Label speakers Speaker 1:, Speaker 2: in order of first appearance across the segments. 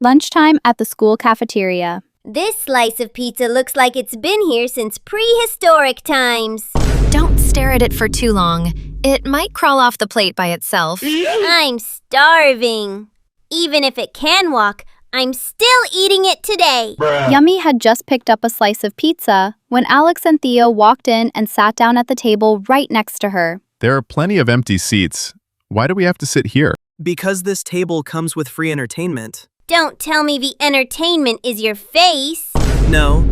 Speaker 1: Lunchtime at the school cafeteria.
Speaker 2: This slice of pizza looks like it's been here since prehistoric times.
Speaker 3: Don't stare at it for too long. It might crawl off the plate by itself.
Speaker 2: I'm starving. Even if it can walk, I'm still eating it today.
Speaker 1: Yummy had just picked up a slice of pizza when Alex and Theo walked in and sat down at the table right next to her.
Speaker 4: There are plenty of empty seats. Why do we have to sit here?
Speaker 5: Because this table comes with free entertainment.
Speaker 2: Don't tell me the entertainment is your face.
Speaker 5: No,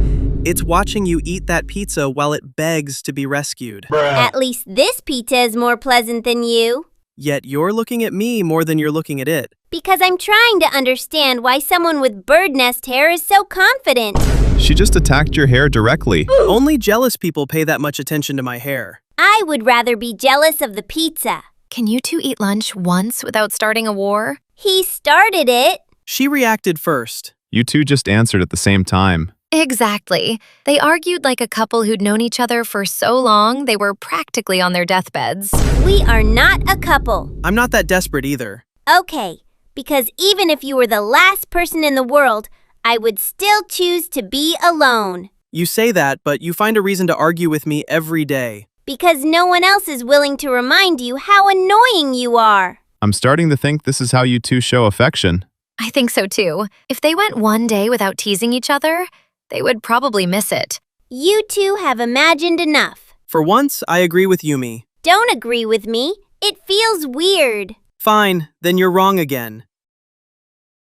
Speaker 5: it's watching you eat that pizza while it begs to be rescued.
Speaker 2: At least this pizza is more pleasant than you.
Speaker 5: Yet you're looking at me more than you're looking at it.
Speaker 2: Because I'm trying to understand why someone with bird nest hair is so confident.
Speaker 4: She just attacked your hair directly.
Speaker 5: Only jealous people pay that much attention to my hair.
Speaker 2: I would rather be jealous of the pizza.
Speaker 3: Can you two eat lunch once without starting a war?
Speaker 2: He started it.
Speaker 5: She reacted first.
Speaker 4: You two just answered at the same time.
Speaker 3: Exactly. They argued like a couple who'd known each other for so long they were practically on their deathbeds.
Speaker 2: We are not a couple.
Speaker 5: I'm not that desperate either.
Speaker 2: Okay, because even if you were the last person in the world, I would still choose to be alone.
Speaker 5: You say that, but you find a reason to argue with me every day.
Speaker 2: Because no one else is willing to remind you how annoying you are.
Speaker 4: I'm starting to think this is how you two show affection.
Speaker 3: I think so too. If they went one day without teasing each other, they would probably miss it.
Speaker 2: You two have imagined enough.
Speaker 5: For once, I agree with Yumi.
Speaker 2: Don't agree with me. It feels weird.
Speaker 5: Fine, then you're wrong again.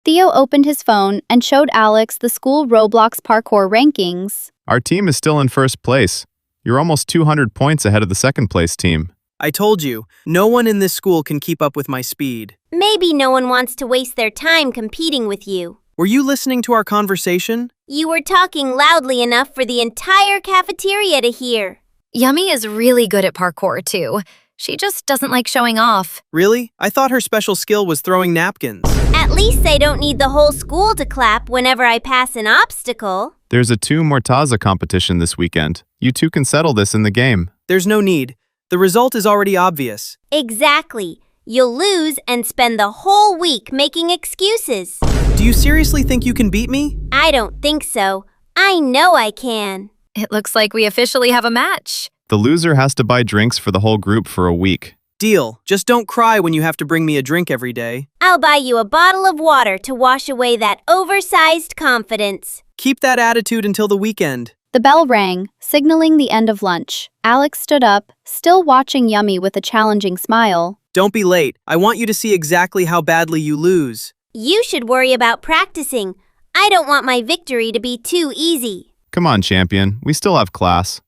Speaker 1: Theo opened his phone and showed Alex the school Roblox parkour rankings.
Speaker 4: Our team is still in first place. You're almost 200 points ahead of the second place team.
Speaker 5: I told you, no one in this school can keep up with my speed.
Speaker 2: Maybe no one wants to waste their time competing with you.
Speaker 5: Were you listening to our conversation?
Speaker 2: You were talking loudly enough for the entire cafeteria to hear.
Speaker 3: Yummy is really good at parkour too. She just doesn't like showing off.
Speaker 5: Really? I thought her special skill was throwing napkins.
Speaker 2: At least I don't need the whole school to clap whenever I pass an obstacle.
Speaker 4: There's a 2 Mortaza competition this weekend. You two can settle this in the game.
Speaker 5: There's no need. The result is already obvious.
Speaker 2: Exactly. You'll lose and spend the whole week making excuses.
Speaker 5: Do you seriously think you can beat me?
Speaker 2: I don't think so. I know I can.
Speaker 3: It looks like we officially have a match.
Speaker 4: The loser has to buy drinks for the whole group for a week.
Speaker 5: Deal. Just don't cry when you have to bring me a drink every day.
Speaker 2: I'll buy you a bottle of water to wash away that oversized confidence.
Speaker 5: Keep that attitude until the weekend.
Speaker 1: The bell rang, signaling the end of lunch. Alex stood up, still watching Yummy with a challenging smile.
Speaker 5: Don't be late. I want you to see exactly how badly you lose.
Speaker 2: You should worry about practicing. I don't want my victory to be too easy.
Speaker 4: Come on, champion. We still have class.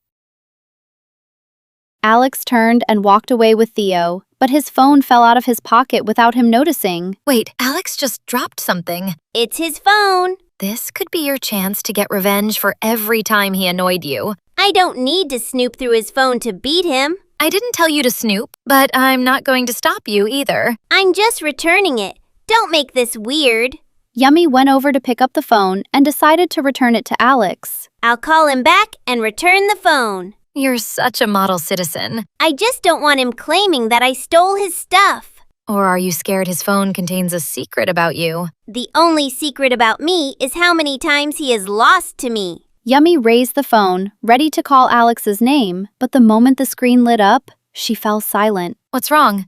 Speaker 1: Alex turned and walked away with Theo, but his phone fell out of his pocket without him noticing.
Speaker 3: Wait, Alex just dropped something.
Speaker 2: It's his phone.
Speaker 3: This could be your chance to get revenge for every time he annoyed you.
Speaker 2: I don't need to snoop through his phone to beat him.
Speaker 3: I didn't tell you to snoop, but I'm not going to stop you either.
Speaker 2: I'm just returning it. Don't make this weird.
Speaker 1: Yummy went over to pick up the phone and decided to return it to Alex.
Speaker 2: I'll call him back and return the phone.
Speaker 3: You're such a model citizen.
Speaker 2: I just don't want him claiming that I stole his stuff.
Speaker 3: Or are you scared his phone contains a secret about you?
Speaker 2: The only secret about me is how many times he has lost to me.
Speaker 1: Yummy raised the phone, ready to call Alex's name, but the moment the screen lit up, she fell silent.
Speaker 3: What's wrong?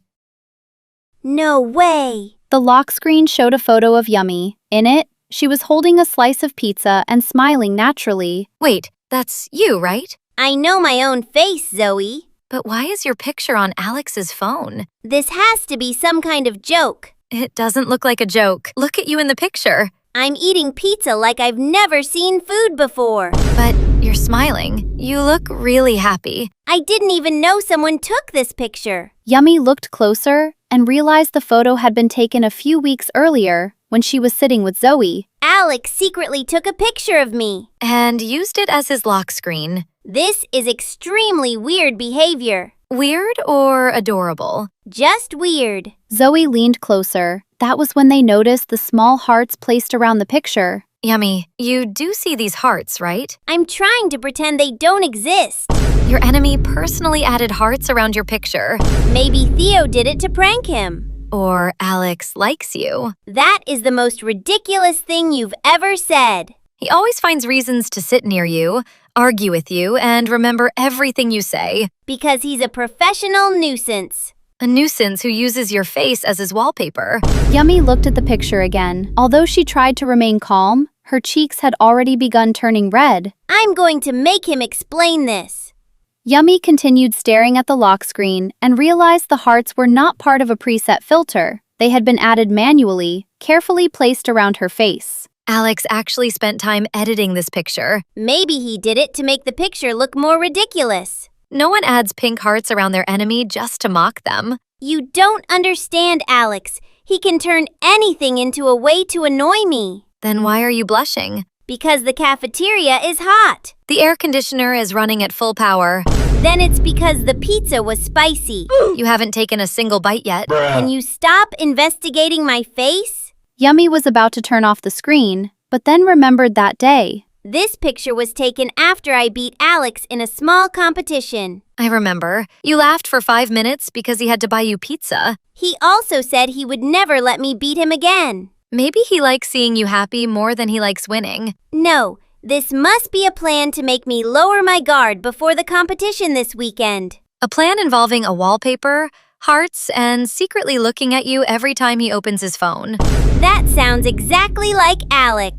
Speaker 2: No way.
Speaker 1: The lock screen showed a photo of Yummy. In it, she was holding a slice of pizza and smiling naturally.
Speaker 3: Wait, that's you, right?
Speaker 2: I know my own face, Zoe.
Speaker 3: But why is your picture on Alex's phone?
Speaker 2: This has to be some kind of joke.
Speaker 3: It doesn't look like a joke. Look at you in the picture.
Speaker 2: I'm eating pizza like I've never seen food before.
Speaker 3: But you're smiling. You look really happy.
Speaker 2: I didn't even know someone took this picture.
Speaker 1: Yummy looked closer and realized the photo had been taken a few weeks earlier when she was sitting with Zoe.
Speaker 2: Alex secretly took a picture of me.
Speaker 3: And used it as his lock screen.
Speaker 2: This is extremely weird behavior.
Speaker 3: Weird or adorable?
Speaker 2: Just weird.
Speaker 1: Zoe leaned closer. That was when they noticed the small hearts placed around the picture.
Speaker 3: Yummy, you do see these hearts, right?
Speaker 2: I'm trying to pretend they don't exist.
Speaker 3: Your enemy personally added hearts around your picture.
Speaker 2: Maybe Theo did it to prank him.
Speaker 3: Or Alex likes you.
Speaker 2: That is the most ridiculous thing you've ever said.
Speaker 3: He always finds reasons to sit near you, argue with you, and remember everything you say.
Speaker 2: Because he's a professional nuisance.
Speaker 3: A nuisance who uses your face as his wallpaper.
Speaker 1: Yummy looked at the picture again. Although she tried to remain calm, her cheeks had already begun turning red.
Speaker 2: I'm going to make him explain this.
Speaker 1: Yummy continued staring at the lock screen and realized the hearts were not part of a preset filter. They had been added manually, carefully placed around her face.
Speaker 3: Alex actually spent time editing this picture.
Speaker 2: Maybe he did it to make the picture look more ridiculous.
Speaker 3: No one adds pink hearts around their enemy just to mock them.
Speaker 2: You don't understand, Alex. He can turn anything into a way to annoy me.
Speaker 3: Then why are you blushing?
Speaker 2: Because the cafeteria is hot.
Speaker 3: The air conditioner is running at full power.
Speaker 2: Then it's because the pizza was spicy.
Speaker 3: You haven't taken a single bite yet.
Speaker 2: Can you stop investigating my face?
Speaker 1: Yummy was about to turn off the screen, but then remembered that day.
Speaker 2: This picture was taken after I beat Alex in a small competition.
Speaker 3: I remember. You laughed for 5 minutes because he had to buy you pizza.
Speaker 2: He also said he would never let me beat him again.
Speaker 3: Maybe he likes seeing you happy more than he likes winning.
Speaker 2: No, this must be a plan to make me lower my guard before the competition this weekend.
Speaker 3: A plan involving a wallpaper, hearts, and secretly looking at you every time he opens his phone.
Speaker 2: That sounds exactly like Alex.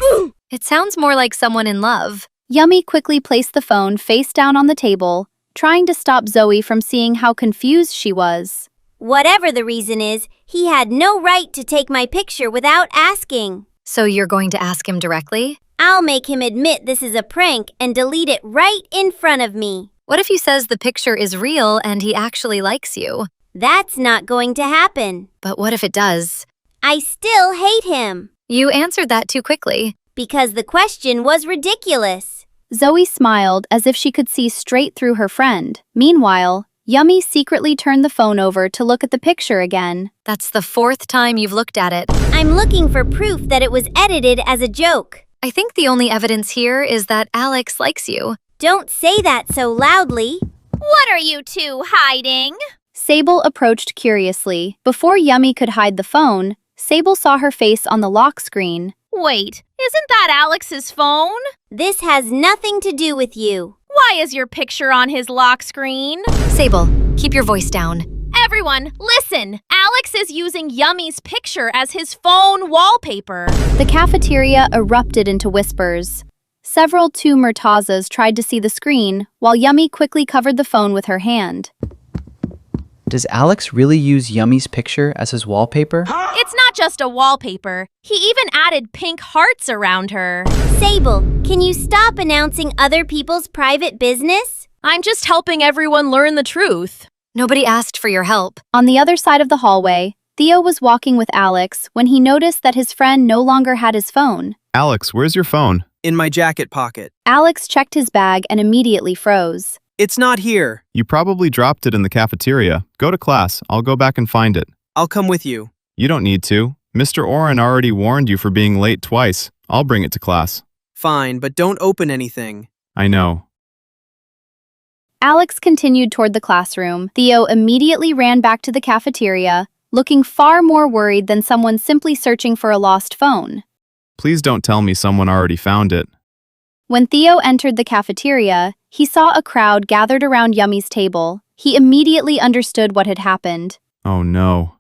Speaker 3: It sounds more like someone in love.
Speaker 1: Yummy quickly placed the phone face down on the table, trying to stop Zoe from seeing how confused she was.
Speaker 2: Whatever the reason is, he had no right to take my picture without asking.
Speaker 3: So you're going to ask him directly?
Speaker 2: I'll make him admit this is a prank and delete it right in front of me.
Speaker 3: What if he says the picture is real and he actually likes you?
Speaker 2: That's not going to happen.
Speaker 3: But what if it does?
Speaker 2: I still hate him.
Speaker 3: You answered that too quickly.
Speaker 2: Because the question was ridiculous.
Speaker 1: Zoe smiled as if she could see straight through her friend. Meanwhile, Yummy secretly turned the phone over to look at the picture again.
Speaker 3: That's the 4th time you've looked at it.
Speaker 2: I'm looking for proof that it was edited as a joke.
Speaker 3: I think the only evidence here is that Alex likes you.
Speaker 2: Don't say that so loudly.
Speaker 6: What are you two hiding?
Speaker 1: Sable approached curiously. Before Yummy could hide the phone, Sable saw her face on the lock screen.
Speaker 6: Wait, isn't that Alex's phone?
Speaker 2: This has nothing to do with you.
Speaker 6: Why is your picture on his lock screen?
Speaker 3: Sable, keep your voice down.
Speaker 6: Everyone, listen! Alex is using Yummy's picture as his phone wallpaper.
Speaker 1: The cafeteria erupted into whispers. Several two Murtazas tried to see the screen, while Yummy quickly covered the phone with her hand.
Speaker 7: Does Alex really use Yummy's picture as his wallpaper?
Speaker 6: It's not just a wallpaper. He even added pink hearts around her.
Speaker 2: Sable, can you stop announcing other people's private business?
Speaker 6: I'm just helping everyone learn the truth.
Speaker 3: Nobody asked for your help.
Speaker 1: On the other side of the hallway, Theo was walking with Alex when he noticed that his friend no longer had his phone.
Speaker 4: Alex, where's your phone?
Speaker 5: In my jacket pocket.
Speaker 1: Alex checked his bag and immediately froze.
Speaker 5: It's not here.
Speaker 4: You probably dropped it in the cafeteria. Go to class. I'll go back and find it.
Speaker 5: I'll come with you.
Speaker 4: You don't need to. Mr. Oren already warned you for being late twice. I'll bring it to class.
Speaker 5: Fine, but don't open anything.
Speaker 4: I know.
Speaker 1: Alex continued toward the classroom. Theo immediately ran back to the cafeteria, looking far more worried than someone simply searching for a lost phone.
Speaker 4: Please don't tell me someone already found it.
Speaker 1: When Theo entered the cafeteria, he saw a crowd gathered around Yummy's table. He immediately understood what had happened.
Speaker 4: Oh no.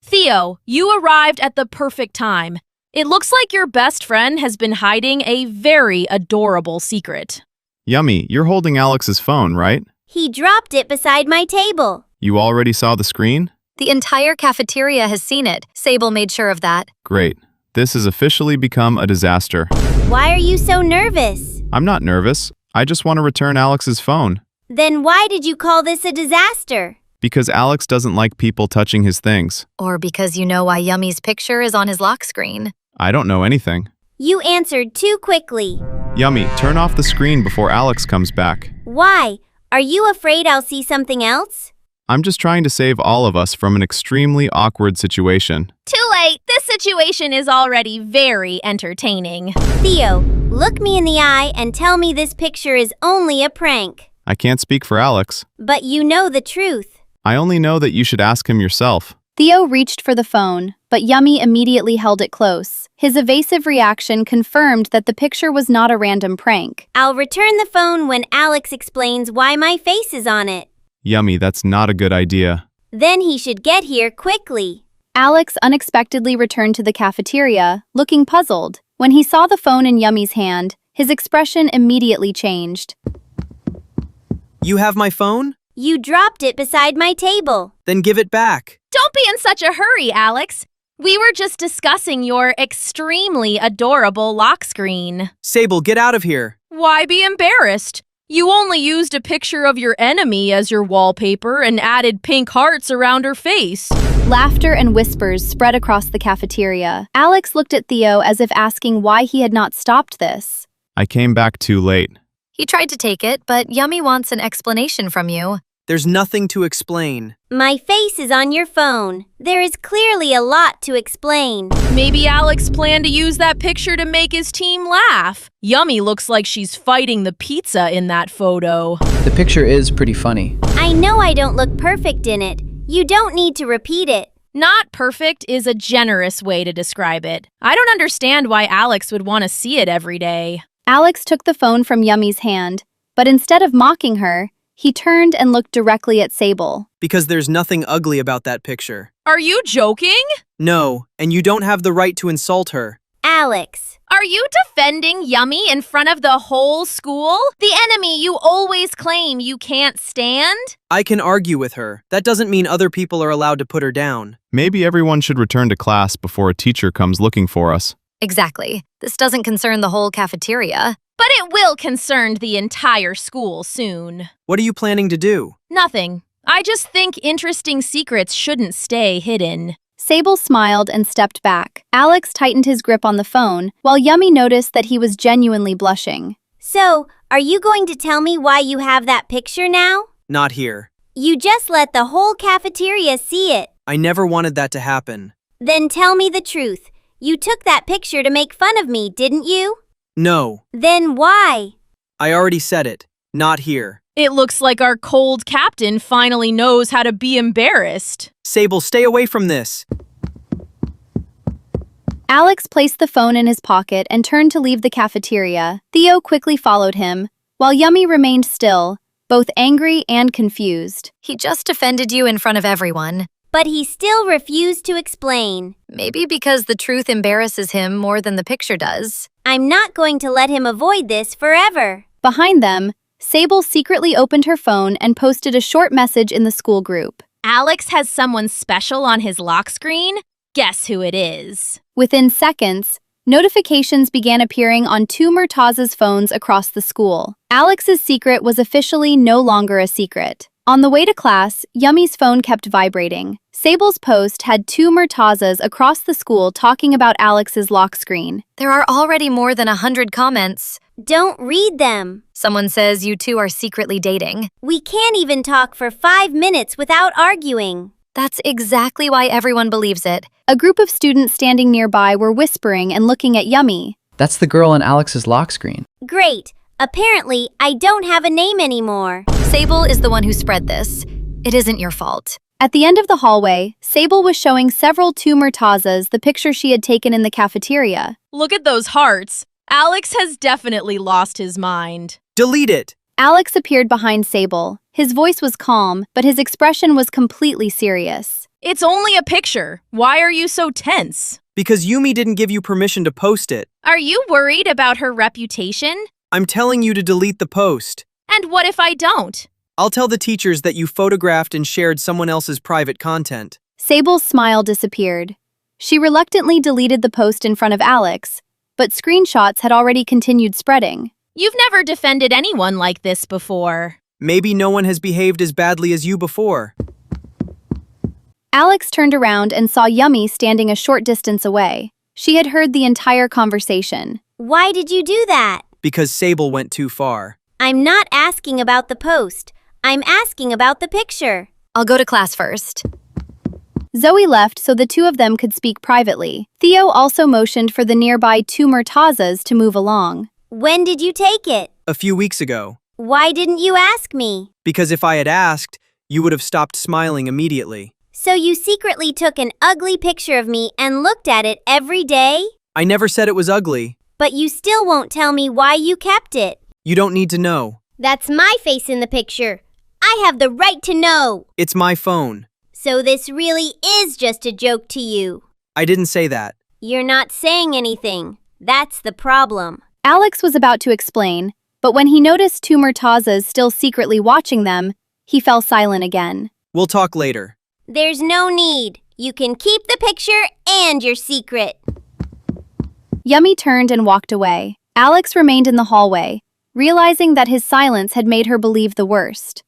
Speaker 6: Theo, you arrived at the perfect time. It looks like your best friend has been hiding a very adorable secret.
Speaker 4: Yummy, you're holding Alex's phone, right?
Speaker 2: He dropped it beside my table.
Speaker 4: You already saw the screen?
Speaker 3: The entire cafeteria has seen it. Sable made sure of that.
Speaker 4: Great. This has officially become a disaster.
Speaker 2: Why are you so nervous?
Speaker 4: I'm not nervous. I just want to return Alex's phone.
Speaker 2: Then why did you call this a disaster?
Speaker 4: Because Alex doesn't like people touching his things.
Speaker 3: Or because you know why Yummy's picture is on his lock screen.
Speaker 4: I don't know anything.
Speaker 2: You answered too quickly.
Speaker 4: Yummy, turn off the screen before Alex comes back.
Speaker 2: Why? Are you afraid I'll see something else?
Speaker 4: I'm just trying to save all of us from an extremely awkward situation.
Speaker 6: Too late. This situation is already very entertaining.
Speaker 2: Theo, look me in the eye and tell me this picture is only a prank.
Speaker 4: I can't speak for Alex.
Speaker 2: But you know the truth.
Speaker 4: I only know that you should ask him yourself.
Speaker 1: Theo reached for the phone, but Yummy immediately held it close. His evasive reaction confirmed that the picture was not a random prank.
Speaker 2: I'll return the phone when Alex explains why my face is on it.
Speaker 4: Yummy, that's not a good idea.
Speaker 2: Then he should get here quickly.
Speaker 1: Alex unexpectedly returned to the cafeteria, looking puzzled. When he saw the phone in Yummy's hand, his expression immediately changed.
Speaker 5: You have my phone?
Speaker 2: You dropped it beside my table.
Speaker 5: Then give it back.
Speaker 6: Don't be in such a hurry, Alex. We were just discussing your extremely adorable lock screen.
Speaker 5: Sable, get out of here.
Speaker 6: Why be embarrassed? You only used a picture of your enemy as your wallpaper and added pink hearts around her face.
Speaker 1: Laughter and whispers spread across the cafeteria. Alex looked at Theo as if asking why he had not stopped this.
Speaker 4: I came back too late.
Speaker 3: He tried to take it, but Yummy wants an explanation from you.
Speaker 5: There's nothing to explain.
Speaker 2: My face is on your phone. There is clearly a lot to explain.
Speaker 6: Maybe Alex planned to use that picture to make his team laugh. Yummy looks like she's fighting the pizza in that photo.
Speaker 7: The picture is pretty funny.
Speaker 2: I know I don't look perfect in it. You don't need to repeat it.
Speaker 6: Not perfect is a generous way to describe it. I don't understand why Alex would want to see it every day.
Speaker 1: Alex took the phone from Yummy's hand, but instead of mocking her, he turned and looked directly at Sable.
Speaker 5: Because there's nothing ugly about that picture.
Speaker 6: Are you joking?
Speaker 5: No, and you don't have the right to insult her.
Speaker 2: Alex.
Speaker 6: Are you defending Yummy in front of the whole school? The enemy you always claim you can't stand?
Speaker 5: I can argue with her. That doesn't mean other people are allowed to put her down.
Speaker 4: Maybe everyone should return to class before a teacher comes looking for us.
Speaker 3: Exactly. This doesn't concern the whole cafeteria.
Speaker 6: But it will concern the entire school soon.
Speaker 5: What are you planning to do?
Speaker 6: Nothing. I just think interesting secrets shouldn't stay hidden.
Speaker 1: Sable smiled and stepped back. Alex tightened his grip on the phone, while Yummy noticed that he was genuinely blushing.
Speaker 2: So, are you going to tell me why you have that picture now?
Speaker 5: Not here.
Speaker 2: You just let the whole cafeteria see it.
Speaker 5: I never wanted that to happen.
Speaker 2: Then tell me the truth. You took that picture to make fun of me, didn't you?
Speaker 5: No.
Speaker 2: Then why?
Speaker 5: I already said it. Not here.
Speaker 6: It looks like our cold captain finally knows how to be embarrassed.
Speaker 5: Sable, stay away from this.
Speaker 1: Alex placed the phone in his pocket and turned to leave the cafeteria. Theo quickly followed him, while Yummy remained still, both angry and confused.
Speaker 3: He just defended you in front of everyone.
Speaker 2: But he still refused to explain.
Speaker 3: Maybe because the truth embarrasses him more than the picture does.
Speaker 2: I'm not going to let him avoid this forever.
Speaker 1: Behind them, Sable secretly opened her phone and posted a short message in the school group.
Speaker 6: Alex has someone special on his lock screen? Guess who it is.
Speaker 1: Within seconds, notifications began appearing on two Murtaz's phones across the school. Alex's secret was officially no longer a secret. On the way to class, Yummy's phone kept vibrating. Sable's post had two Murtazas across the school talking about Alex's lock screen.
Speaker 3: There are already more than 100 comments.
Speaker 2: Don't read them.
Speaker 3: Someone says you two are secretly dating.
Speaker 2: We can't even talk for 5 minutes without arguing.
Speaker 3: That's exactly why everyone believes it.
Speaker 1: A group of students standing nearby were whispering and looking at Yummy.
Speaker 7: That's the girl on Alex's lock screen.
Speaker 2: Great. Apparently, I don't have a name anymore.
Speaker 3: Sable is the one who spread this. It isn't your fault.
Speaker 1: At the end of the hallway, Sable was showing several two Murtazas the picture she had taken in the cafeteria.
Speaker 6: Look at those hearts. Alex has definitely lost his mind.
Speaker 5: Delete it.
Speaker 1: Alex appeared behind Sable. His voice was calm, but his expression was completely serious.
Speaker 6: It's only a picture. Why are you so tense?
Speaker 5: Because Yumi didn't give you permission to post it.
Speaker 6: Are you worried about her reputation?
Speaker 5: I'm telling you to delete the post.
Speaker 6: And what if I don't?
Speaker 5: I'll tell the teachers that you photographed and shared someone else's private content.
Speaker 1: Sable's smile disappeared. She reluctantly deleted the post in front of Alex, but screenshots had already continued spreading.
Speaker 6: You've never defended anyone like this before.
Speaker 5: Maybe no one has behaved as badly as you before.
Speaker 1: Alex turned around and saw Yummy standing a short distance away. She had heard the entire conversation.
Speaker 2: Why did you do that?
Speaker 5: Because Sable went too far.
Speaker 2: I'm not asking about the post. I'm asking about the picture.
Speaker 3: I'll go to class first.
Speaker 1: Zoe left so the two of them could speak privately. Theo also motioned for the nearby two Murtazas to move along.
Speaker 2: When did you take it?
Speaker 5: A few weeks ago.
Speaker 2: Why didn't you ask me?
Speaker 5: Because if I had asked, you would have stopped smiling immediately.
Speaker 2: So you secretly took an ugly picture of me and looked at it every day?
Speaker 5: I never said it was ugly.
Speaker 2: But you still won't tell me why you kept it.
Speaker 5: You don't need to know.
Speaker 2: That's my face in the picture. I have the right to know.
Speaker 5: It's my phone.
Speaker 2: So this really is just a joke to you.
Speaker 5: I didn't say that.
Speaker 2: You're not saying anything. That's the problem.
Speaker 1: Alex was about to explain, but when he noticed two Murtazas still secretly watching them, he fell silent again.
Speaker 5: We'll talk later.
Speaker 2: There's no need. You can keep the picture and your secret.
Speaker 1: Yummy turned and walked away. Alex remained in the hallway, realizing that his silence had made her believe the worst.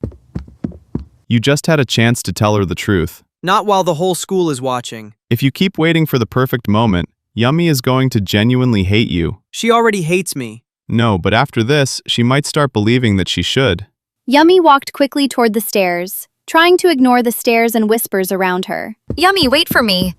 Speaker 4: You just had a chance to tell her the truth.
Speaker 5: Not while the whole school is watching.
Speaker 4: If you keep waiting for the perfect moment, Yummy is going to genuinely hate you.
Speaker 5: She already hates me.
Speaker 4: No, but after this, she might start believing that she should.
Speaker 1: Yummy walked quickly toward the stairs, trying to ignore the stares and whispers around her.
Speaker 3: Yummy, wait for me.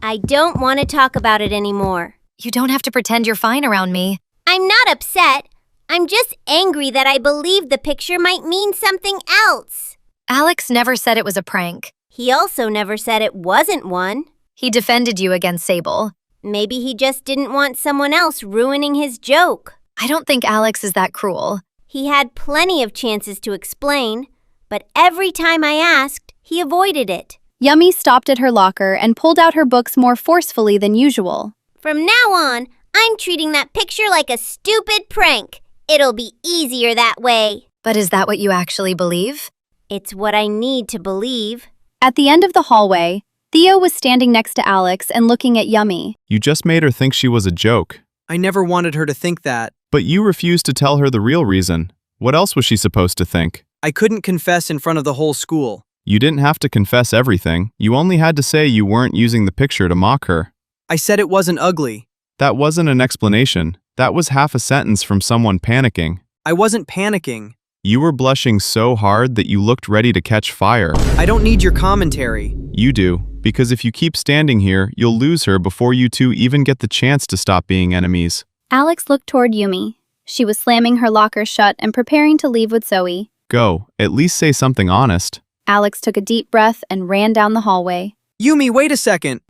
Speaker 2: I don't want to talk about it anymore.
Speaker 3: You don't have to pretend you're fine around me.
Speaker 2: I'm not upset. I'm just angry that I believed the picture might mean something else.
Speaker 3: Alex never said it was a prank.
Speaker 2: He also never said it wasn't one.
Speaker 3: He defended you against Sable.
Speaker 2: Maybe he just didn't want someone else ruining his joke.
Speaker 3: I don't think Alex is that cruel.
Speaker 2: He had plenty of chances to explain, but every time I asked, he avoided it.
Speaker 1: Yummy stopped at her locker and pulled out her books more forcefully than usual.
Speaker 2: From now on, I'm treating that picture like a stupid prank. It'll be easier that way.
Speaker 3: But is that what you actually believe?
Speaker 2: It's what I need to believe.
Speaker 1: At the end of the hallway, Theo was standing next to Alex and looking at Yummy.
Speaker 4: You just made her think she was a joke.
Speaker 5: I never wanted her to think that.
Speaker 4: But you refused to tell her the real reason. What else was she supposed to think?
Speaker 5: I couldn't confess in front of the whole school.
Speaker 4: You didn't have to confess everything. You only had to say you weren't using the picture to mock her.
Speaker 5: I said it wasn't ugly.
Speaker 4: That wasn't an explanation. That was half a sentence from someone panicking.
Speaker 5: I wasn't panicking.
Speaker 4: You were blushing so hard that you looked ready to catch fire.
Speaker 5: I don't need your commentary.
Speaker 4: You do, because if you keep standing here, you'll lose her before you two even get the chance to stop being enemies.
Speaker 1: Alex looked toward Yumi. She was slamming her locker shut and preparing to leave with Zoe.
Speaker 4: Go, at least say something honest.
Speaker 1: Alex took a deep breath and ran down the hallway.
Speaker 5: Yumi, wait a second.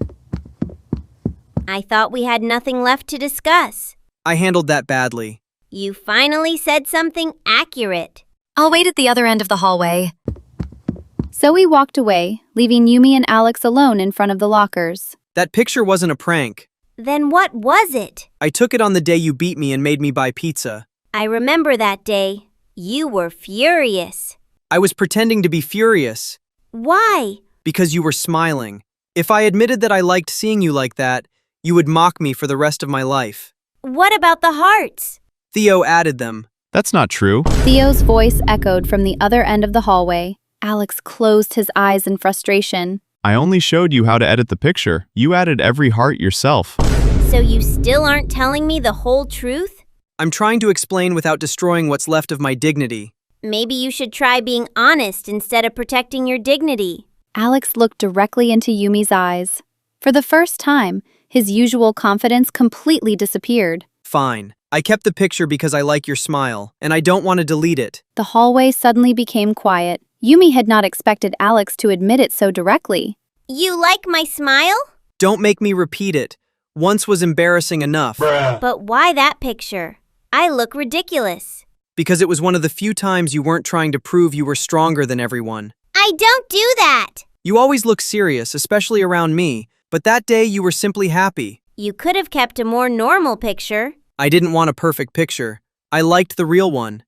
Speaker 2: I thought we had nothing left to discuss.
Speaker 5: I handled that badly.
Speaker 2: You finally said something accurate.
Speaker 3: I'll wait at the other end of the hallway.
Speaker 1: Zoe walked away, leaving Yumi and Alex alone in front of the lockers.
Speaker 5: That picture wasn't a prank.
Speaker 2: Then what was it?
Speaker 5: I took it on the day you beat me and made me buy pizza.
Speaker 2: I remember that day. You were furious.
Speaker 5: I was pretending to be furious.
Speaker 2: Why?
Speaker 5: Because you were smiling. If I admitted that I liked seeing you like that, you would mock me for the rest of my life.
Speaker 2: What about the hearts?
Speaker 5: Theo added them.
Speaker 4: That's not true.
Speaker 1: Theo's voice echoed from the other end of the hallway. Alex closed his eyes in frustration.
Speaker 4: I only showed you how to edit the picture. You added every heart yourself.
Speaker 2: So you still aren't telling me the whole truth?
Speaker 5: I'm trying to explain without destroying what's left of my dignity.
Speaker 2: Maybe you should try being honest instead of protecting your dignity.
Speaker 1: Alex looked directly into Yumi's eyes. For the first time, his usual confidence completely disappeared.
Speaker 5: Fine. I kept the picture because I like your smile, and I don't want to delete it.
Speaker 1: The hallway suddenly became quiet. Yumi had not expected Alex to admit it so directly.
Speaker 2: You like my smile?
Speaker 5: Don't make me repeat it. Once was embarrassing enough.
Speaker 2: But why that picture? I look ridiculous.
Speaker 5: Because it was one of the few times you weren't trying to prove you were stronger than everyone.
Speaker 2: I don't do that.
Speaker 5: You always look serious, especially around me, but that day you were simply happy.
Speaker 2: You could have kept a more normal picture.
Speaker 5: I didn't want a perfect picture. I liked the real one.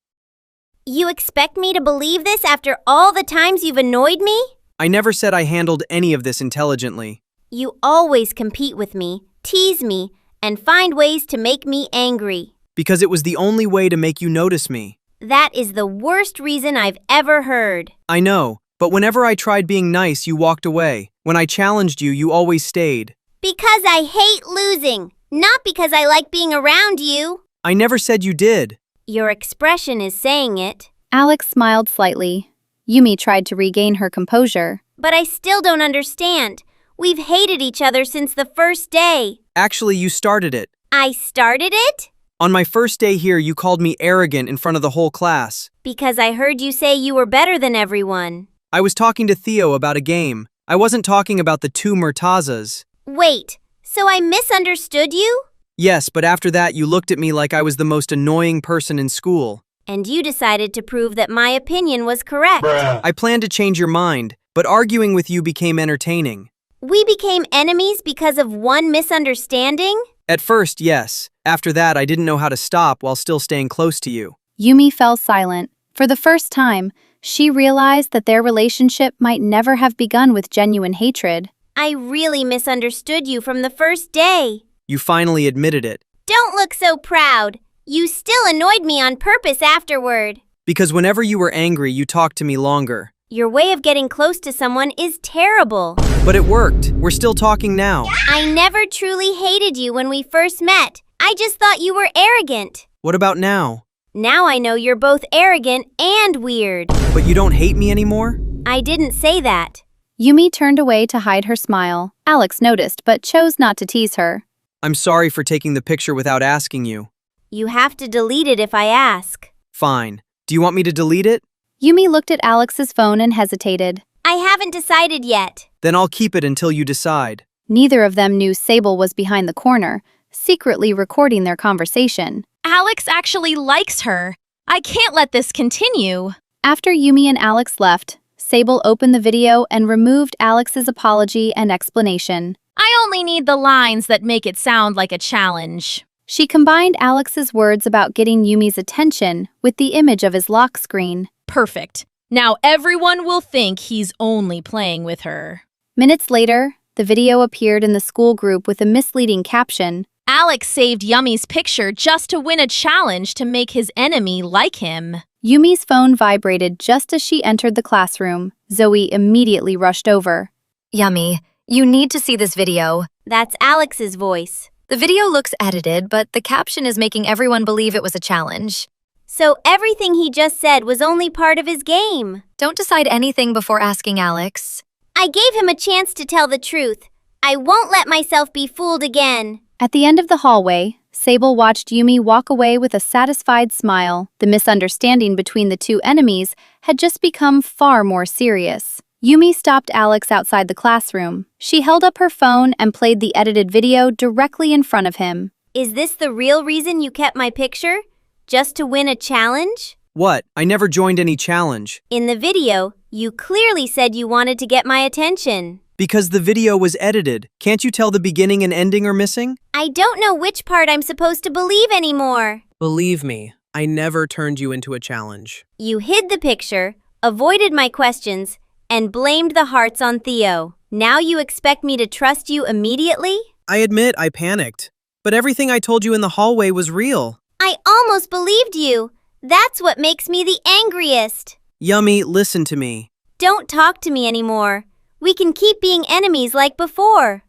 Speaker 2: You expect me to believe this after all the times you've annoyed me?
Speaker 5: I never said I handled any of this intelligently.
Speaker 2: You always compete with me, tease me, and find ways to make me angry.
Speaker 5: Because it was the only way to make you notice me.
Speaker 2: That is the worst reason I've ever heard.
Speaker 5: I know, but whenever I tried being nice, you walked away. When I challenged you, you always stayed.
Speaker 2: Because I hate losing, not because I like being around you.
Speaker 5: I never said you did.
Speaker 2: Your expression is saying it.
Speaker 1: Alex smiled slightly. Yumi tried to regain her composure.
Speaker 2: But I still don't understand. We've hated each other since the first day.
Speaker 5: Actually, you started it.
Speaker 2: I started it?
Speaker 5: On my first day here, you called me arrogant in front of the whole class.
Speaker 2: Because I heard you say you were better than everyone.
Speaker 5: I was talking to Theo about a game. I wasn't talking about the two Murtazas.
Speaker 2: Wait, so I misunderstood you?
Speaker 5: Yes, but after that you looked at me like I was the most annoying person in school.
Speaker 2: And you decided to prove that my opinion was correct.
Speaker 5: I planned to change your mind, but arguing with you became entertaining.
Speaker 2: We became enemies because of one misunderstanding?
Speaker 5: At first, yes. After that, I didn't know how to stop while still staying close to you.
Speaker 1: Yumi fell silent. For the first time, she realized that their relationship might never have begun with genuine hatred.
Speaker 2: I really misunderstood you from the first day.
Speaker 5: You finally admitted it.
Speaker 2: Don't look so proud. You still annoyed me on purpose afterward.
Speaker 5: Because whenever you were angry, you talked to me longer.
Speaker 2: Your way of getting close to someone is terrible.
Speaker 5: But it worked. We're still talking now.
Speaker 2: I never truly hated you when we first met. I just thought you were arrogant.
Speaker 5: What about now?
Speaker 2: Now I know you're both arrogant and weird.
Speaker 5: But you don't hate me anymore?
Speaker 2: I didn't say that.
Speaker 1: Yumi turned away to hide her smile. Alex noticed but chose not to tease her.
Speaker 5: I'm sorry for taking the picture without asking you.
Speaker 2: You have to delete it if I ask.
Speaker 5: Fine. Do you want me to delete it?
Speaker 1: Yumi looked at Alex's phone and hesitated.
Speaker 2: I haven't decided yet.
Speaker 5: Then I'll keep it until you decide.
Speaker 1: Neither of them knew Sable was behind the corner, secretly recording their conversation.
Speaker 6: Alex actually likes her. I can't let this continue.
Speaker 1: After Yumi and Alex left, Sable opened the video and removed Alex's apology and explanation.
Speaker 6: I only need the lines that make it sound like a challenge.
Speaker 1: She combined Alex's words about getting Yumi's attention with the image of his lock screen.
Speaker 6: Perfect. Now everyone will think he's only playing with her.
Speaker 1: Minutes later, the video appeared in the school group with a misleading caption.
Speaker 6: Alex saved Yumi's picture just to win a challenge to make his enemy like him.
Speaker 1: Yumi's phone vibrated just as she entered the classroom. Zoe immediately rushed over.
Speaker 3: Yummy, you need to see this video.
Speaker 2: That's Alex's voice.
Speaker 3: The video looks edited, but the caption is making everyone believe it was a challenge.
Speaker 2: So everything he just said was only part of his game.
Speaker 3: Don't decide anything before asking Alex.
Speaker 2: I gave him a chance to tell the truth. I won't let myself be fooled again.
Speaker 1: At the end of the hallway, Sable watched Yumi walk away with a satisfied smile. The misunderstanding between the two enemies had just become far more serious. Yumi stopped Alex outside the classroom. She held up her phone and played the edited video directly in front of him.
Speaker 2: Is this the real reason you kept my picture? Just to win a challenge?
Speaker 5: What? I never joined any challenge.
Speaker 2: In the video, you clearly said you wanted to get my attention.
Speaker 5: Because the video was edited. Can't you tell the beginning and ending are missing?
Speaker 2: I don't know which part I'm supposed to believe anymore.
Speaker 5: Believe me, I never turned you into a challenge.
Speaker 2: You hid the picture, avoided my questions, and blamed the hearts on Theo. Now you expect me to trust you immediately?
Speaker 5: I admit I panicked. But everything I told you in the hallway was real.
Speaker 2: I almost believed you. That's what makes me the angriest.
Speaker 5: Yummy, listen to me.
Speaker 2: Don't talk to me anymore. We can keep being enemies like before.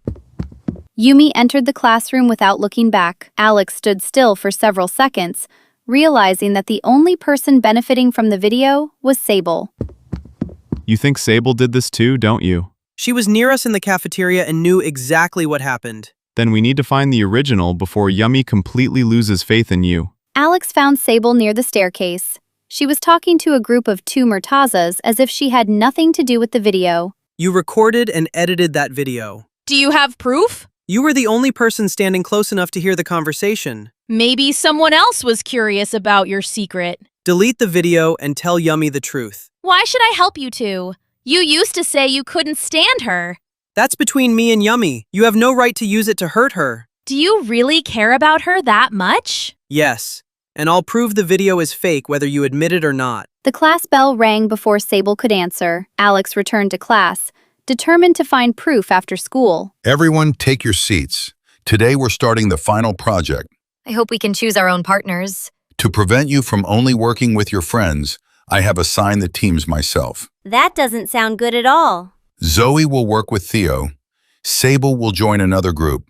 Speaker 1: Yumi entered the classroom without looking back. Alex stood still for several seconds, realizing that the only person benefiting from the video was Sable.
Speaker 4: You think Sable did this too, don't you?
Speaker 5: She was near us in the cafeteria and knew exactly what happened.
Speaker 4: Then we need to find the original before Yummy completely loses faith in you.
Speaker 1: Alex found Sable near the staircase. She was talking to a group of two Murtazas as if she had nothing to do with the video.
Speaker 5: You recorded and edited that video.
Speaker 6: Do you have proof?
Speaker 5: You were the only person standing close enough to hear the conversation.
Speaker 6: Maybe someone else was curious about your secret.
Speaker 5: Delete the video and tell Yummy the truth.
Speaker 6: Why should I help you two? You used to say you couldn't stand her.
Speaker 5: That's between me and Yummy. You have no right to use it to hurt her.
Speaker 6: Do you really care about her that much?
Speaker 5: Yes, and I'll prove the video is fake whether you admit it or not.
Speaker 1: The class bell rang before Sable could answer. Alex returned to class, determined to find proof after school.
Speaker 8: Everyone take your seats. Today we're starting the final project.
Speaker 3: I hope we can choose our own partners.
Speaker 8: To prevent you from only working with your friends, I have assigned the teams myself.
Speaker 2: That doesn't sound good at all.
Speaker 8: Zoe will work with Theo, Sable will join another group,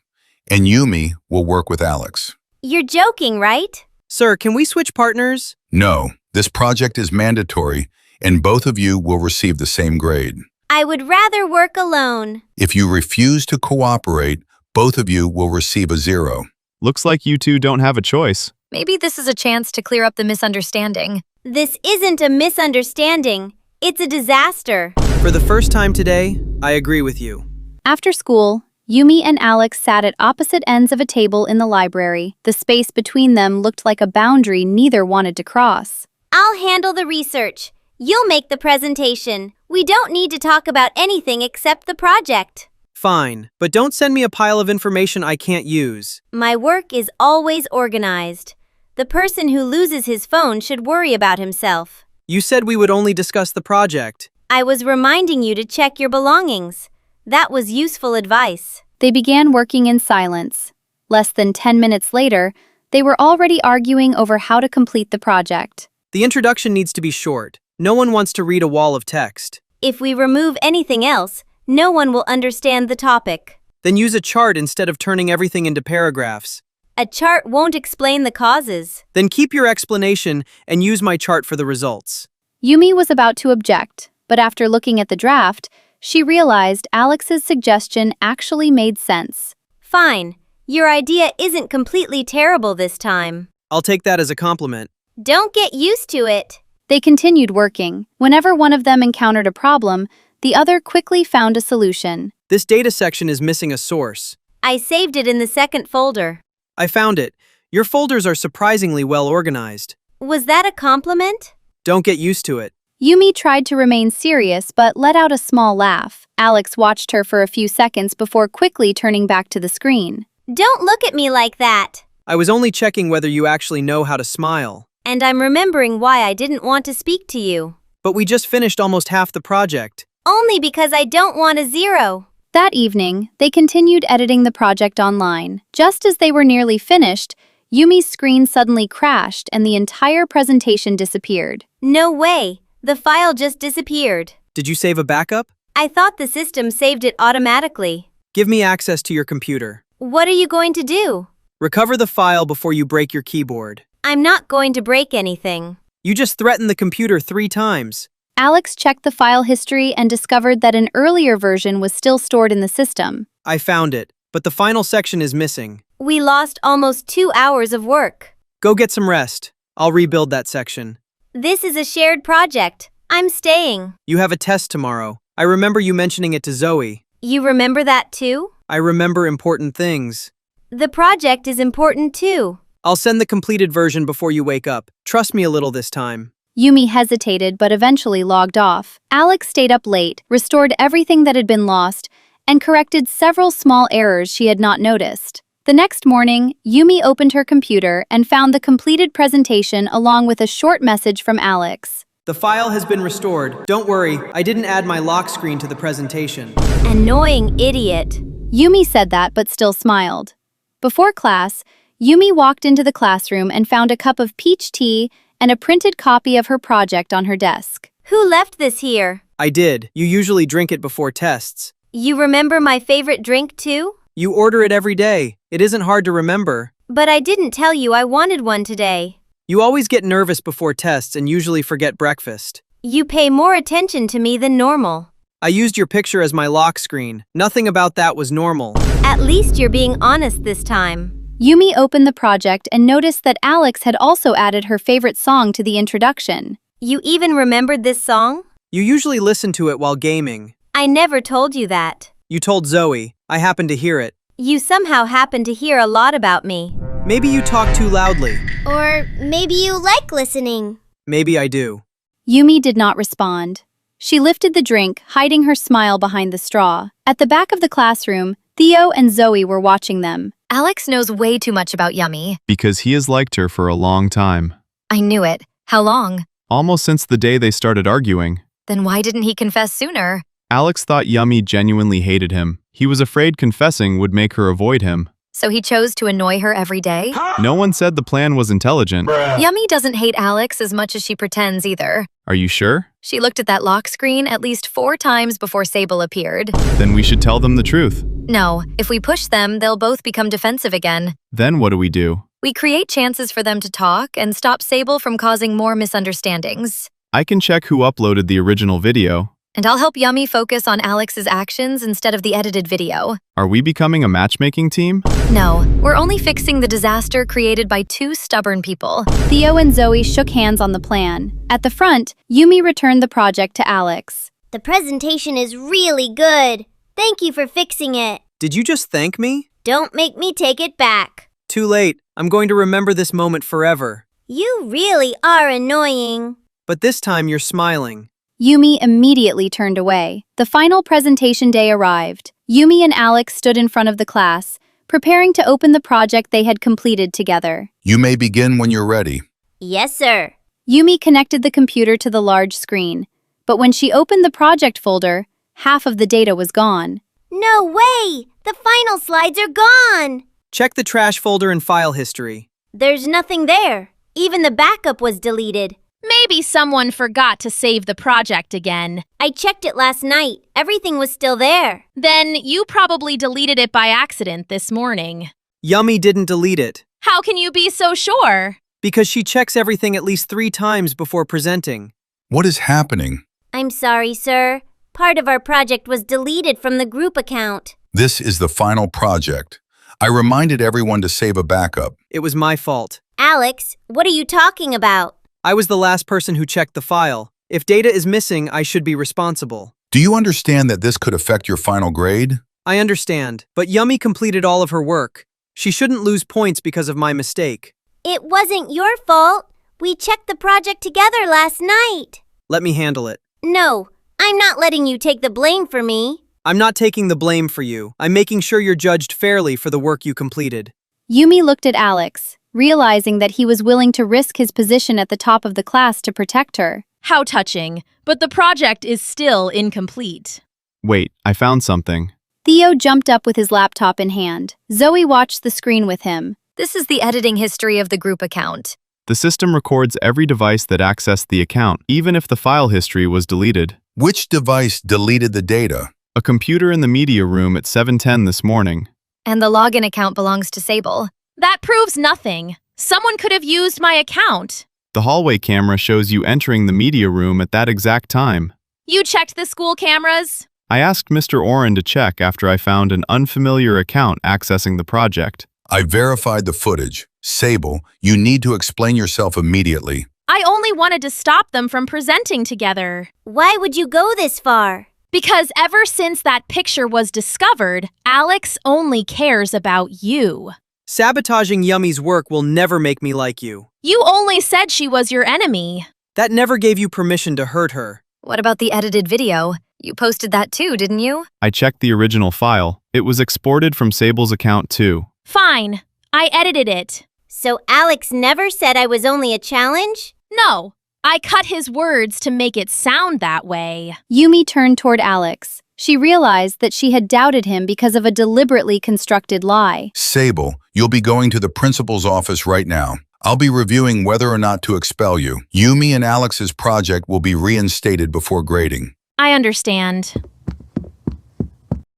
Speaker 8: and Yumi will work with Alex.
Speaker 2: You're joking, right?
Speaker 5: Sir, can we switch partners?
Speaker 8: No, this project is mandatory, and both of you will receive the same grade.
Speaker 2: I would rather work alone.
Speaker 8: If you refuse to cooperate, both of you will receive a 0.
Speaker 4: Looks like you two don't have a choice.
Speaker 3: Maybe this is a chance to clear up the misunderstanding.
Speaker 2: This isn't a misunderstanding. It's a disaster.
Speaker 5: For the first time today, I agree with you.
Speaker 1: After school, Yumi and Alex sat at opposite ends of a table in the library. The space between them looked like a boundary neither wanted to cross.
Speaker 2: I'll handle the research. You'll make the presentation. We don't need to talk about anything except the project.
Speaker 5: Fine, but don't send me a pile of information I can't use.
Speaker 2: My work is always organized. The person who loses his phone should worry about himself.
Speaker 5: You said we would only discuss the project.
Speaker 2: I was reminding you to check your belongings. That was useful advice.
Speaker 1: They began working in silence. Less than 10 minutes later, they were already arguing over how to complete the project.
Speaker 5: The introduction needs to be short. No one wants to read a wall of text.
Speaker 2: If we remove anything else, no one will understand the topic.
Speaker 5: Then use a chart instead of turning everything into paragraphs.
Speaker 2: A chart won't explain the causes.
Speaker 5: Then keep your explanation and use my chart for the results.
Speaker 1: Yumi was about to object, but after looking at the draft, she realized Alex's suggestion actually made sense.
Speaker 2: Fine. Your idea isn't completely terrible this time.
Speaker 5: I'll take that as a compliment.
Speaker 2: Don't get used to it.
Speaker 1: They continued working. Whenever one of them encountered a problem, the other quickly found a solution.
Speaker 5: This data section is missing a source.
Speaker 2: I saved it in the second folder.
Speaker 5: I found it. Your folders are surprisingly well organized.
Speaker 2: Was that a compliment?
Speaker 5: Don't get used to it.
Speaker 1: Yumi tried to remain serious but let out a small laugh. Alex watched her for a few seconds before quickly turning back to the screen.
Speaker 2: Don't look at me like that.
Speaker 5: I was only checking whether you actually know how to smile.
Speaker 2: And I'm remembering why I didn't want to speak to you.
Speaker 5: But we just finished almost half the project.
Speaker 2: Only because I don't want a 0.
Speaker 1: That evening, they continued editing the project online. Just as they were nearly finished, Yumi's screen suddenly crashed and the entire presentation disappeared.
Speaker 2: No way. The file just disappeared.
Speaker 5: Did you save a backup?
Speaker 2: I thought the system saved it automatically.
Speaker 5: Give me access to your computer.
Speaker 2: What are you going to do?
Speaker 5: Recover the file before you break your keyboard.
Speaker 2: I'm not going to break anything.
Speaker 5: You just threatened the computer 3 times.
Speaker 1: Alex checked the file history and discovered that an earlier version was still stored in the system.
Speaker 5: I found it, but the final section is missing.
Speaker 2: We lost almost 2 hours of work.
Speaker 5: Go get some rest. I'll rebuild that section.
Speaker 2: This is a shared project. I'm staying.
Speaker 5: You have a test tomorrow. I remember you mentioning it to Zoe.
Speaker 2: You remember that too?
Speaker 5: I remember important things.
Speaker 2: The project is important too.
Speaker 5: I'll send the completed version before you wake up. Trust me a little this time.
Speaker 1: Yumi hesitated but eventually logged off. Alex stayed up late, restored everything that had been lost, and corrected several small errors she had not noticed. The next morning, Yumi opened her computer and found the completed presentation along with a short message from Alex.
Speaker 5: The file has been restored. Don't worry, I didn't add my lock screen to the presentation.
Speaker 2: Annoying idiot.
Speaker 1: Yumi said that but still smiled. Before class, Yumi walked into the classroom and found a cup of peach tea and a printed copy of her project on her desk.
Speaker 2: Who left this here?
Speaker 5: I did. You usually drink it before tests.
Speaker 2: You remember my favorite drink too?
Speaker 5: You order it every day. It isn't hard to remember.
Speaker 2: But I didn't tell you I wanted one today.
Speaker 5: You always get nervous before tests and usually forget breakfast.
Speaker 2: You pay more attention to me than normal.
Speaker 5: I used your picture as my lock screen. Nothing about that was normal.
Speaker 2: At least you're being honest this time.
Speaker 1: Yumi opened the project and noticed that Alex had also added her favorite song to the introduction.
Speaker 2: You even remembered this song?
Speaker 5: You usually listen to it while gaming.
Speaker 2: I never told you that.
Speaker 5: You told Zoe. I happened to hear it.
Speaker 2: You somehow happen to hear a lot about me.
Speaker 5: Maybe you talk too loudly.
Speaker 9: Or maybe you like listening.
Speaker 5: Maybe I do.
Speaker 1: Yumi did not respond. She lifted the drink, hiding her smile behind the straw. At the back of the classroom, Theo and Zoe were watching them.
Speaker 3: Alex knows way too much about Yummy.
Speaker 4: Because he has liked her for a long time.
Speaker 3: I knew it. How long?
Speaker 4: Almost since the day they started arguing.
Speaker 3: Then why didn't he confess sooner?
Speaker 4: Alex thought Yummy genuinely hated him. He was afraid confessing would make her avoid him.
Speaker 3: So he chose to annoy her every day?
Speaker 4: No one said the plan was intelligent.
Speaker 3: Yummy doesn't hate Alex as much as she pretends either.
Speaker 4: Are you sure?
Speaker 3: She looked at that lock screen at least 4 times before Sable appeared.
Speaker 4: Then we should tell them the truth.
Speaker 3: No, if we push them, they'll both become defensive again.
Speaker 4: Then what do we do?
Speaker 3: We create chances for them to talk and stop Sable from causing more misunderstandings.
Speaker 4: I can check who uploaded the original video.
Speaker 3: And I'll help Yummy focus on Alex's actions instead of the edited video.
Speaker 4: Are we becoming a matchmaking team?
Speaker 3: No, we're only fixing the disaster created by 2 stubborn people.
Speaker 1: Theo and Zoe shook hands on the plan. At the front, Yumi returned the project to Alex.
Speaker 9: The presentation is really good. Thank you for fixing it.
Speaker 5: Did you just thank me?
Speaker 9: Don't make me take it back.
Speaker 5: Too late. I'm going to remember this moment forever.
Speaker 9: You really are annoying.
Speaker 5: But this time you're smiling.
Speaker 1: Yumi immediately turned away. The final presentation day arrived. Yumi and Alex stood in front of the class, preparing to open the project they had completed together.
Speaker 8: You may begin when you're ready.
Speaker 9: Yes, sir.
Speaker 1: Yumi connected the computer to the large screen, but when she opened the project folder, half of the data was gone.
Speaker 9: No way! The final slides are gone!
Speaker 5: Check the trash folder and file history.
Speaker 9: There's nothing there. Even the backup was deleted.
Speaker 6: Maybe someone forgot to save the project again.
Speaker 9: I checked it last night. Everything was still there.
Speaker 6: Then you probably deleted it by accident this morning.
Speaker 5: Yummy didn't delete it.
Speaker 6: How can you be so sure?
Speaker 5: Because she checks everything at least 3 times before presenting.
Speaker 8: What is happening?
Speaker 9: I'm sorry, sir. Part of our project was deleted from the group account.
Speaker 8: This is the final project. I reminded everyone to save a backup.
Speaker 5: It was my fault.
Speaker 9: Alex, what are you talking about?
Speaker 5: I was the last person who checked the file. If data is missing, I should be responsible.
Speaker 8: Do you understand that this could affect your final grade?
Speaker 5: I understand, but Yummy completed all of her work. She shouldn't lose points because of my mistake.
Speaker 9: It wasn't your fault. We checked the project together last night.
Speaker 5: Let me handle it.
Speaker 9: No, I'm not letting you take the blame for me.
Speaker 5: I'm not taking the blame for you. I'm making sure you're judged fairly for the work you completed.
Speaker 1: Yumi looked at Alex, realizing that he was willing to risk his position at the top of the class to protect her.
Speaker 6: How touching, but the project is still incomplete.
Speaker 4: Wait, I found something.
Speaker 1: Theo jumped up with his laptop in hand. Zoe watched the screen with him.
Speaker 3: This is the editing history of the group account.
Speaker 4: The system records every device that accessed the account, even if the file history was deleted.
Speaker 8: Which device deleted the data?
Speaker 4: A computer in the media room at 7:10 this morning.
Speaker 3: And the login account belongs to Sable.
Speaker 6: That proves nothing. Someone could have used my account.
Speaker 4: The hallway camera shows you entering the media room at that exact time.
Speaker 6: You checked the school cameras?
Speaker 4: I asked Mr. Oren to check after I found an unfamiliar account accessing the project.
Speaker 8: I verified the footage. Sable, you need to explain yourself immediately.
Speaker 6: I only wanted to stop them from presenting together.
Speaker 9: Why would you go this far?
Speaker 6: Because ever since that picture was discovered, Alex only cares about you.
Speaker 5: Sabotaging Yummy's work will never make me like you.
Speaker 6: You only said she was your enemy.
Speaker 5: That never gave you permission to hurt her.
Speaker 3: What about the edited video? You posted that too, didn't you?
Speaker 4: I checked the original file. It was exported from Sable's account too.
Speaker 6: Fine. I edited it.
Speaker 9: So Alex never said I was only a challenge?
Speaker 6: No. I cut his words to make it sound that way.
Speaker 1: Yumi turned toward Alex. She realized that she had doubted him because of a deliberately constructed lie.
Speaker 8: Sable, you'll be going to the principal's office right now. I'll be reviewing whether or not to expel you. Yumi and Alex's project will be reinstated before grading.
Speaker 6: I understand.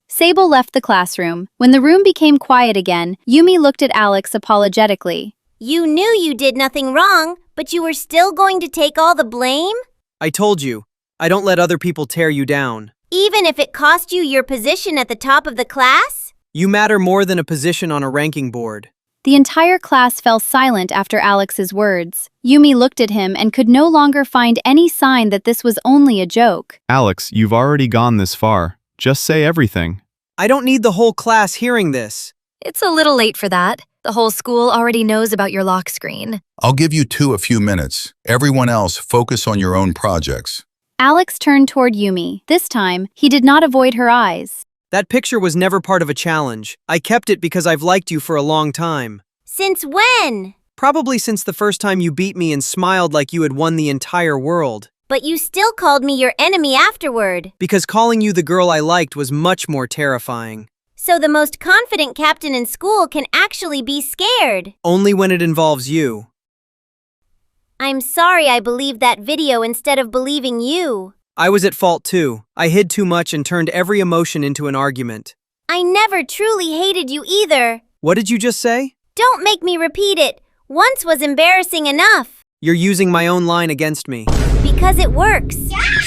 Speaker 1: Sable left the classroom. When the room became quiet again, Yumi looked at Alex apologetically.
Speaker 9: You knew you did nothing wrong, but you were still going to take all the blame?
Speaker 5: I told you, I don't let other people tear you down.
Speaker 9: Even if it cost you your position at the top of the class?
Speaker 5: You matter more than a position on a ranking board.
Speaker 1: The entire class fell silent after Alex's words. Yumi looked at him and could no longer find any sign that this was only a joke.
Speaker 4: Alex, you've already gone this far. Just say everything.
Speaker 5: I don't need the whole class hearing this.
Speaker 3: It's a little late for that. The whole school already knows about your lock screen.
Speaker 8: I'll give you two a few minutes. Everyone else, focus on your own projects.
Speaker 1: Alex turned toward Yumi. This time, he did not avoid her eyes.
Speaker 5: That picture was never part of a challenge. I kept it because I've liked you for a long time.
Speaker 9: Since when?
Speaker 5: Probably since the first time you beat me and smiled like you had won the entire world.
Speaker 9: But you still called me your enemy afterward.
Speaker 5: Because calling you the girl I liked was much more terrifying.
Speaker 9: So the most confident captain in school can actually be scared.
Speaker 5: Only when it involves you.
Speaker 9: I'm sorry I believed that video instead of believing you.
Speaker 5: I was at fault too. I hid too much and turned every emotion into an argument.
Speaker 9: I never truly hated you either.
Speaker 5: What did you just say?
Speaker 9: Don't make me repeat it. Once was embarrassing enough.
Speaker 5: You're using my own line against me.
Speaker 9: Because it works.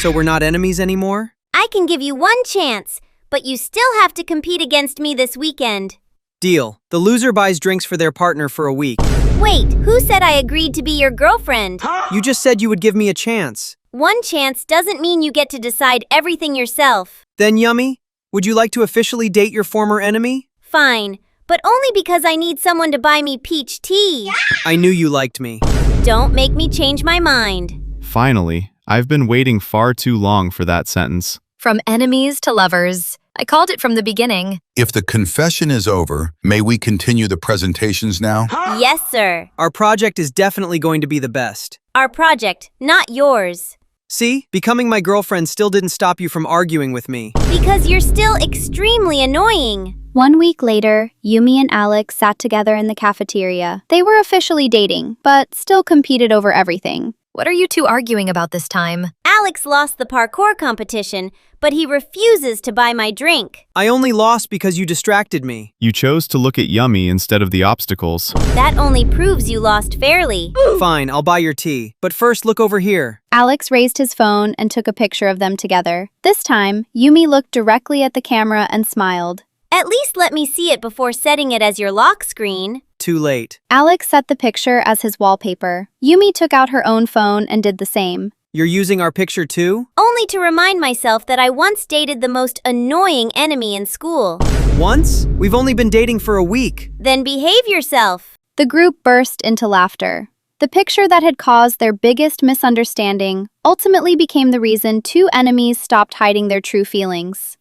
Speaker 5: So we're not enemies anymore?
Speaker 9: I can give you one chance, but you still have to compete against me this weekend.
Speaker 5: Deal. The loser buys drinks for their partner for a week.
Speaker 9: Wait, who said I agreed to be your girlfriend?
Speaker 5: You just said you would give me a chance.
Speaker 9: One chance doesn't mean you get to decide everything yourself.
Speaker 5: Then, Yummy, would you like to officially date your former enemy?
Speaker 9: Fine, but only because I need someone to buy me peach tea.
Speaker 5: I knew you liked me.
Speaker 9: Don't make me change my mind.
Speaker 4: Finally, I've been waiting far too long for that sentence.
Speaker 3: From enemies to lovers. I called it from the beginning.
Speaker 8: If the confession is over, may we continue the presentations now?
Speaker 9: Yes, sir.
Speaker 5: Our project is definitely going to be the best.
Speaker 9: Our project, not yours.
Speaker 5: See, becoming my girlfriend still didn't stop you from arguing with me.
Speaker 9: Because you're still extremely annoying.
Speaker 1: 1 week later, Yumi and Alex sat together in the cafeteria. They were officially dating, but still competed over everything.
Speaker 3: What are you two arguing about this time?
Speaker 9: Alex lost the parkour competition, but he refuses to buy my drink.
Speaker 5: I only lost because you distracted me.
Speaker 4: You chose to look at Yummy instead of the obstacles.
Speaker 9: That only proves you lost fairly.
Speaker 5: Fine, I'll buy your tea. But first, look over here.
Speaker 1: Alex raised his phone and took a picture of them together. This time, Yumi looked directly at the camera and smiled.
Speaker 9: At least let me see it before setting it as your lock screen.
Speaker 5: Too late.
Speaker 1: Alex set the picture as his wallpaper. Yumi took out her own phone and did the same.
Speaker 5: You're using our picture too?
Speaker 9: Only to remind myself that I once dated the most annoying enemy in school.
Speaker 5: Once? We've only been dating for a week.
Speaker 9: Then behave yourself.
Speaker 1: The group burst into laughter. The picture that had caused their biggest misunderstanding ultimately became the reason two enemies stopped hiding their true feelings.